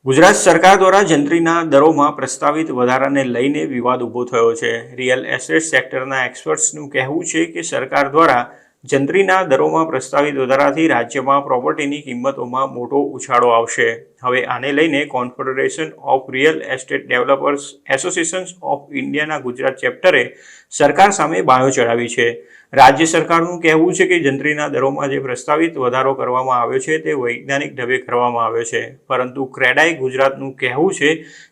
ગુજરાત સરકાર દ્વારા જંત્રીના દરોમાં પ્રસ્તાવિત વધારાને લઈને વિવાદ ઊભો થયો છે। રિયલ એસ્ટેટ સેક્ટરના એક્સપર્ટ્સનું કહેવું છે કે સરકાર દ્વારા જંત્રીના દરોમાં પ્રસ્તાવિત વધારાથી રાજ્યમાં પ્રોપર્ટીની કિંમતોમાં મોટો ઉછાળો આવશે। હવે આને લઈને confederation of real estate developers association of ઇન્ડિયાના ગુજરાત ચેપ્ટરે સરકાર સામે બાયો ચડાવી છે। રાજ્ય સરકારનું કહેવું છે કે જંત્રીના દરોમાં જે પ્રસ્તાવિત વધારો કરવામાં આવ્યો છે તે વૈજ્ઞાનિક ઢબે કરવામાં આવ્યો છે, પરંતુ ક્રેડાઈ ગુજરાતનું કહેવું છે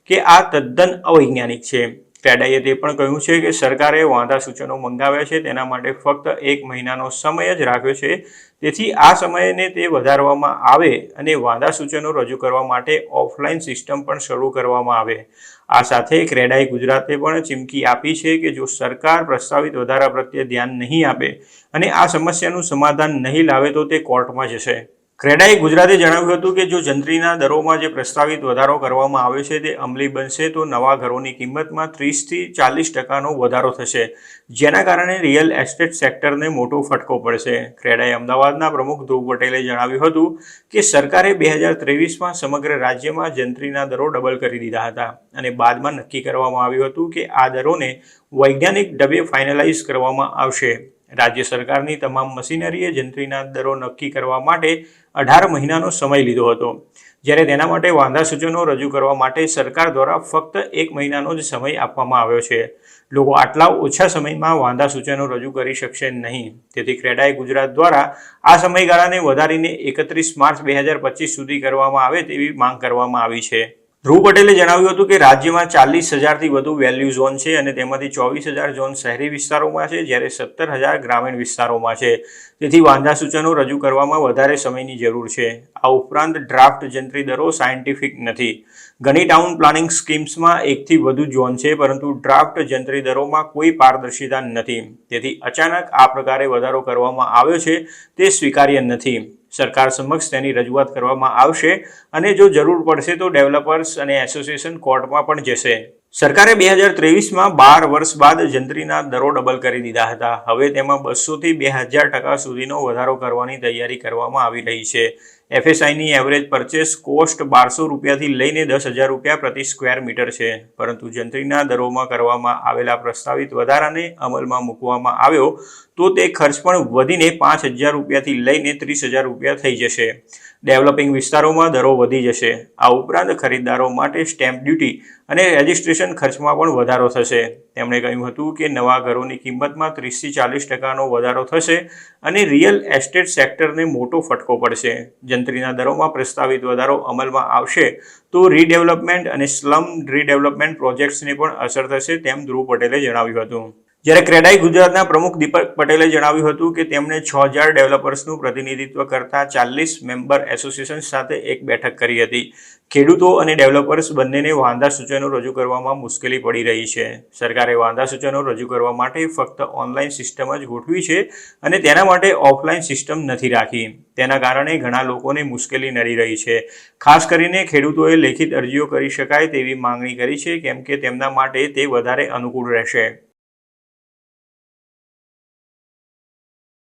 કે આ તદ્દન અવૈજ્ઞાનિક છે। ક્રેડાઈએ તે પણ કહ્યું છે કે સરકારે વાંધા સૂચનો મંગાવ્યા છે, તેના માટે ફક્ત 1 મહિનાનો સમય જ રાખ્યો છે, તેથી આ સમયને તે વધારવામાં આવે અને વાંધા સૂચનો રજૂ કરવા માટે ઓફલાઈન સિસ્ટમ પણ શરૂ કરવામાં આવે। આ સાથે ક્રેડાઈ ગુજરાતે પણ ચીમકી આપી છે કે જો સરકાર પ્રસ્તાવિત વધારા પ્રત્યે ધ્યાન નહીં આપે અને આ સમસ્યાનું સમાધાન નહીં લાવે તો તે કોર્ટમાં જશે। ક્રેડાઈ ગુજરાતે જણાવ્યું હતું કે જો જંત્રીના દરોમાં જે પ્રસ્તાવિત વધારો કરવામાં આવ્યો છે તે અમલી બનશે તો નવા ઘરોની કિંમતમાં 30થી 40% વધારો થશે, જેના કારણે રિયલ એસ્ટેટ સેક્ટરને મોટો ફટકો પડશે। ક્રેડાઈ અમદાવાદના પ્રમુખ ધ્રુવ પટેલે જણાવ્યું હતું કે સરકારે 2023માં સમગ્ર રાજ્યમાં જંત્રીના દરો ડબલ કરી દીધા હતા અને બાદમાં નક્કી કરવામાં આવ્યું હતું કે આ દરોને વૈજ્ઞાનિક ઢબે ફાઇનલાઇઝ કરવામાં આવશે। રાજ્ય સરકારની તમામ મશીનરીએ જંત્રીના દરો નક્કી કરવા માટે 18 મહિનાનો સમય લીધો હતો, જ્યારે તેના માટે વાંધા સૂચનો રજૂ કરવા માટે સરકાર દ્વારા ફક્ત 1 મહિનાનો જ સમય આપવામાં આવ્યો છે। લોકો આટલા ઓછા સમયમાં વાંધા સૂચનો રજૂ કરી શકશે નહીં, તેથી ક્રેડાઈ ગુજરાત દ્વારા આ સમયગાળાને વધારીને 31 માર્ચ 2025 સુધી કરવામાં આવે તેવી માંગ કરવામાં આવી છે। ધ્રુવ પટેલે જણાવ્યું હતું કે રાજ્યમાં 40,000થી વધુ વેલ્યુ ઝોન છે અને તેમાંથી 24,000 ઝોન શહેરી વિસ્તારોમાં છે, જ્યારે 17,000 ગ્રામીણ વિસ્તારોમાં છે, તેથી વાંધા સૂચનો રજૂ કરવામાં વધારે સમયની જરૂર છે। આ ઉપરાંત ડ્રાફ્ટ જંત્રી દરો સાયન્ટિફિક નથી। ઘણી ટાઉન પ્લાનિંગ સ્કીમ્સમાં 1થી વધુ ઝોન છે, પરંતુ ડ્રાફ્ટ જંત્રી દરોમાં કોઈ પારદર્શિતા નથી, તેથી અચાનક આ પ્રકારે વધારો કરવામાં આવ્યો છે તે સ્વીકાર્ય નથી। સરકાર સમક્ષ તેની રજૂઆત કરવામાં આવશે અને જો જરૂર પડશે તો ડેવલપર્સ અને એસોસિએશન કોર્ટમાં પણ જશે। સરકારે 2023માં 12 વર્ષ બાદ જંત્રીના દરો ડબલ કરી દીધા હતા। હવે તેમાં 200થી 2000% સુધીનો વધારો કરવાની તૈયારી કરવામાં આવી રહી છે। એફએસઆઈની એવરેજ પરચેસ કોસ્ટ 1200 રૂપિયાથી લઈને 10,000 રૂપિયા પ્રતિ સ્ક્વેર મીટર છે, પરંતુ જંત્રીના દરોમાં કરવામાં આવેલા પ્રસ્તાવિત વધારાને અમલમાં મૂકવામાં આવ્યો તો તે ખર્ચ પણ વધીને 5,000 રૂપિયાથી લઈને 30,000 રૂપિયા થઈ જશે। ડેવલપિંગ વિસ્તારોમાં દરો વધી જશે। આ ઉપરાંત ખરીદદારો માટે સ્ટેમ્પ ડ્યુટી અને રજિસ્ટ્રેશન ખર્ચમાં પણ વધારો થશે। તેમણે કહ્યું હતું કે નવા ઘરોની કિંમતમાં 30થી 40%નો વધારો થશે અને રિયલ એસ્ટેટ સેક્ટરને મોટો ફટકો પડશે। જંત્રીના દરોમાં પ્રસ્તાવિત વધારો અમલમાં આવશે તો રીડેવલપમેન્ટ અને સ્લમ રીડેવલપમેન્ટ પ્રોજેક્ટ્સને પણ અસર થશે, તેમ ધ્રુવ પટેલે જણાવ્યું હતું। જ્યારે ક્રેડાઈ ગુજરાતના પ્રમુખ દીપક પટેલે જણાવ્યું હતું કે તેમણે 6,000 ડેવલપર્સનું પ્રતિનિધિત્વ કરતા 40 મેમ્બર એસોસિએશન સાથે એક બેઠક કરી હતી। ખેડૂતો અને ડેવલપર્સ બંનેને વાંધા સૂચનો રજૂ કરવામાં મુશ્કેલી પડી રહી છે। સરકારે વાંધા સૂચનો રજૂ કરવા માટે ફક્ત ઓનલાઈન સિસ્ટમ જ ગોઠવી છે અને તેના માટે ઓફલાઈન સિસ્ટમ નથી રાખી। તેના કારણે ઘણા લોકોને મુશ્કેલી નડી રહી છે। ખાસ કરીને ખેડૂતોએ લેખિત અરજીઓ કરી શકાય તેવી માંગણી કરી છે, કેમ કે તેમના માટે તે વધારે અનુકૂળ રહેશે।